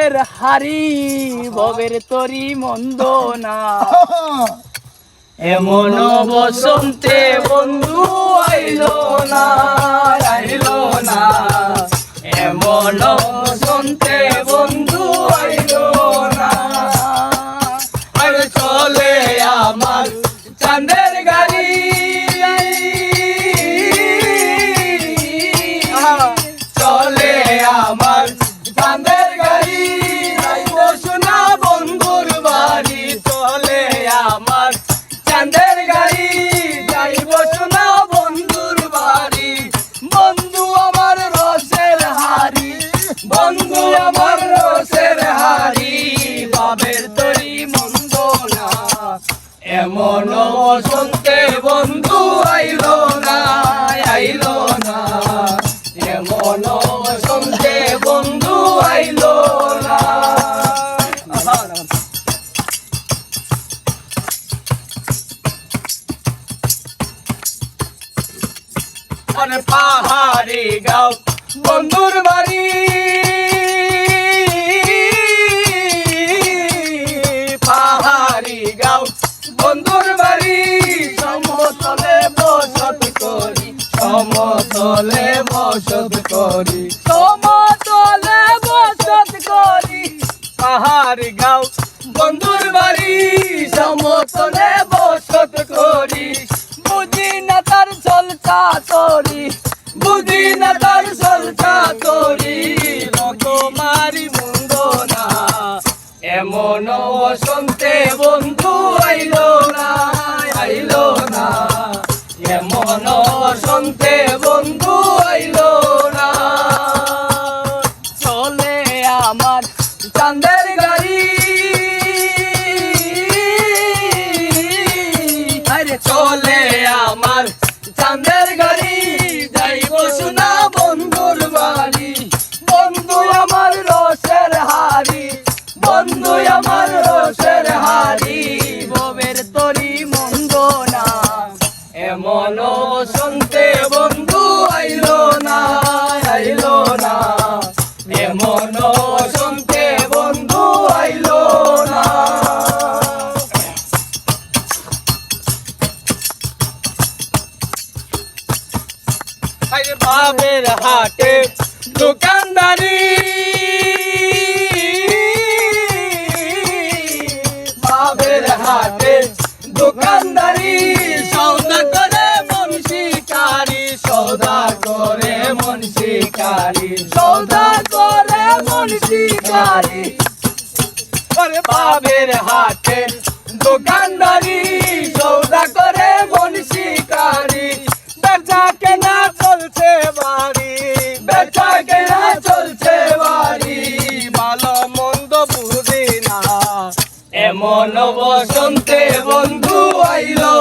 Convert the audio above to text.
রসের হারি ভবের তরি মন্দ না এমন বসন্তে বন্ধু আইলো না এমন বসন্তে বন্ধু আইলো না আর চলে আমার চাঁদের গাড়ি চলে আমার চাঁদের গাড়ি যাইব সোনা বন্ধুর বাড়ি চলে আমার চাঁদের গাড়ি যাইব সোনা বন্ধুর বাড়ি বন্ধু আমার রসের হারি বন্ধু আমার রসের হারি বাবের তরি মন্দ না এমন বসন্তে বন্ধু আইলো না এমন বসন্তে বন্ধু আইলো না আরে পাহাড়ি গাঁও বন্ধুর বাড়ি পাহাড়ি গাঁও বন্ধুর বাড়ি সমতলে বসত করি সমতলে বসত করি সমতলে বসত করি পাহাড়ি গাঁও বন্ধুর বাড়ি সমতলে বসত করি বুঝি না তার চলতা তোরি বুঝি না তার চলতা তোরি তোমারি মন্দ না এমন বসন্তে বন্ধু আইলো না এমন বসন্তে বন্ধু আইলো না চলে আমার চাঁদের গাড়ি আরে চলে আমার চাঁদের গাড়ি যাইব সোনা বন্ধুর বাড়ি বন্ধু আমার রসের হারি বন্ধু আমার রসের হারি ভবের তরি মন্দ না এমন বসন্তে বন্ধু আইলো না এমন বসন্তে বন্ধু আইলো না বাবের হাটে দোকানদারি বাবের হাটে দোকানদারি সৌদা করে মন শিকারি সৌদা করে মন শিকারি সৌদা করে মন শিকারি আরে বাবের হাটে দোকানদারি সৌদা করে মন শিকারি বেচা কেনা চলছে বাড়ি বেচা কেনা চলছে বাড়ি ভালো মন্দ বুঝি না এমন বসন্তে বন্ধু আইলো